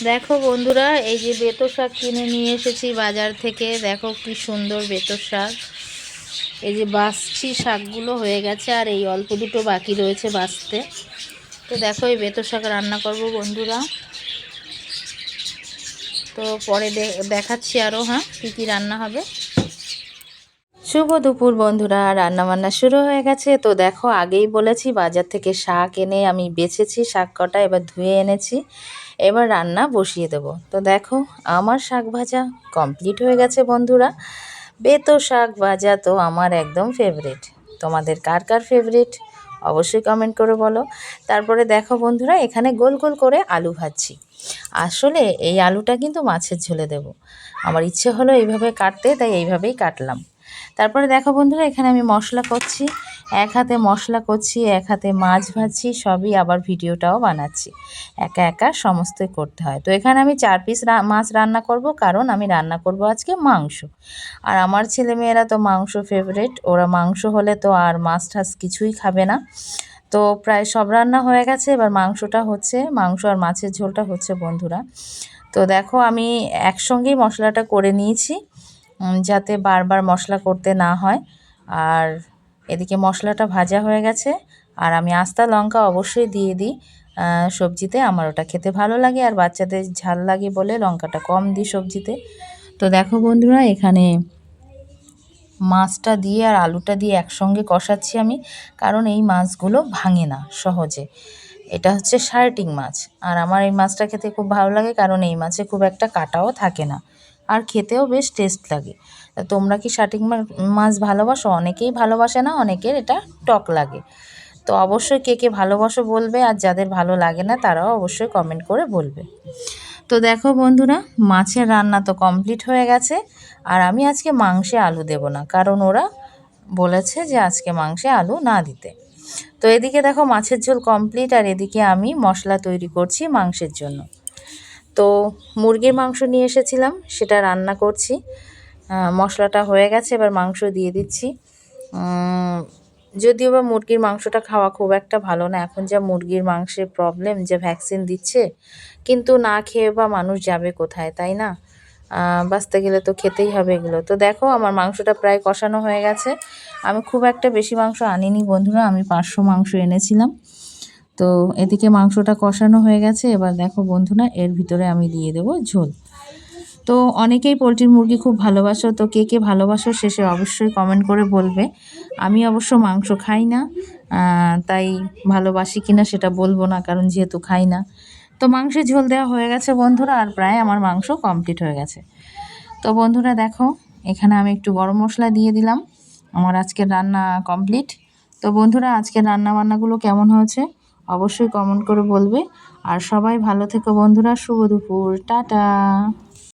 দেখো বন্ধুরা, এই যে বেতো শাক কিনে নিয়ে এসেছি বাজার থেকে। দেখো কি সুন্দর বেতো শাক। এই যে বাছছি, শাকগুলো হয়ে গেছে আর এই অল্প দুটো বাকি রয়েছে বাছতে। তো দেখো এই বেতো শাক রান্না করব বন্ধুরা। তো পরে দেখাচ্ছি আরও কী কী রান্না হবে। শুভ দুপুর বন্ধুরা, রান্নাবান্না শুরু হয়ে গেছে। তো দেখো, আগেই বলেছি বাজার থেকে শাক এনে আমি বেছেছি, শাক কটা এবার ধুয়ে এনেছি, এবার রান্না বসিয়ে দেব। তো দেখো আমার শাক ভাজা কমপ্লিট হয়ে গেছে বন্ধুরা। বেতো শাক ভাজা তো আমার একদম ফেভারিট। তোমাদের কার কার ফেভারিট অবশ্যই কমেন্ট করে বলো। তারপরে দেখো বন্ধুরা, এখানে গোল গোল করে আলু ভাজছি। আসলে এই আলুটা কিন্তু মাছের ঝোলে দেব। আমার ইচ্ছে হলো এইভাবে কাটতে, তাই এইভাবেই কাটলাম। তারপরে দেখো বন্ধুরা, এখানে আমি মশলা করছি। এক হাতে মশলা করছি, এক হাতে মাছ ভাজছি, সবই আবার ভিডিওটাও বানাচ্ছি। একা একা সমস্তই করতে হয়। তো এখানে আমি 4 পিস মাছ রান্না করব, কারণ আমি রান্না করব আজকে মাংস। আর আমার ছেলেমেয়েরা তো মাংস ফেভারিট, ওরা মাংস হলে তো আর মাছ টাছ কিছুই খাবে না। তো প্রায় সব রান্না হয়ে গেছে, এবার মাংসটা হচ্ছে, মাংস আর মাছের ঝোলটা হচ্ছে বন্ধুরা। তো দেখো আমি একসঙ্গেই মশলাটা করে নিয়েছি, যাতে বারবার মশলা করতে না হয়। আর এদিকে মশলাটা ভাজা হয়ে গেছে। আর আমি আস্তা লঙ্কা অবশ্যই দিয়ে দিই সবজিতে, আমার ওটা খেতে ভালো লাগে, আর বাচ্চাদের ঝাল লাগে বলে লঙ্কাটা কম দিই সবজিতে। তো দেখো বন্ধুরা, এখানে মাছটা দিয়ে আর আলুটা দিয়ে একসঙ্গে কষাচ্ছি আমি, কারণ এই মাছগুলো ভাঙে না সহজে। এটা হচ্ছে শার্টিং মাছ, আর আমার এই মাছটা খেতে খুব ভালো লাগে, কারণ এই মাছে খুব একটা কাঁটাও থাকে না, আর খেতেও বেশ টেস্ট লাগে। তা তোমরা কি শার্টিং মাছ ভালোবাসো? অনেকেই ভালোবাসে না, অনেকের এটা টক লাগে। তো অবশ্যই কে কে ভালোবাসো বলবে, আর যাদের ভালো লাগে না তারাও অবশ্যই কমেন্ট করে বলবে। তো দেখো বন্ধুরা, মাছের রান্না তো কমপ্লিট হয়ে গেছে। আর আমি আজকে মাংসে আলু দেব না, কারণ ওরা বলেছে যে আজকে মাংসে আলু না দিতে। তো এদিকে দেখো মাছের ঝোল কমপ্লিট, আর এদিকে আমি মশলা তৈরি করছি মাংসের জন্য। তো মুরগির মাংস নিয়ে এসেছিলাম, সেটা রান্না করছি। মশলাটা হয়ে গেছে, এবার মাংস দিয়ে দিচ্ছি। যদিও বা মুরগির মাংসটা খাওয়া খুব একটা ভালো না, এখন যা মুরগির মাংসের প্রবলেম, যে ভ্যাকসিন দিচ্ছে, কিন্তু না খেয়ে বা মানুষ যাবে কোথায়, তাই না? বাঁচতে গেলে তো খেতেই হবে এগুলো। তো দেখো আমার মাংসটা প্রায় কষানো হয়ে গেছে। আমি খুব একটা বেশি মাংস আনিনি বন্ধুরা, আমি 500 মাংস এনেছিলাম। তো এদিকে মাংসটা কষানো হয়ে গেছে। এবার দেখো বন্ধুরা, এর ভিতরে আমি দিয়ে দেবো ঝোল। তো অনেকেই পোলট্রির মুরগি খুব ভালোবাসো, তো কে কে ভালোবাসো শেষে অবশ্যই কমেন্ট করে বলবে। আমি অবশ্য মাংস খাই না, তাই ভালোবাসি কিনা সেটা বলবো না, কারণ যেহেতু খাই না। তো মাংসের ঝোল দেওয়া হয়ে গেছে বন্ধুরা, আর প্রায় আমার মাংস কমপ্লিট হয়ে গেছে। তো বন্ধুরা দেখো, এখানে আমি একটু গরম মশলা দিয়ে দিলাম। আমার আজকের রান্না কমপ্লিট। তো বন্ধুরা, আজকের রান্নাবান্নাগুলো কেমন হয়েছে অবশ্যই কমেন্ট করে বলবে। আর সবাই ভালো থেকো বন্ধুরা। শুভ দুপুর, টাটা।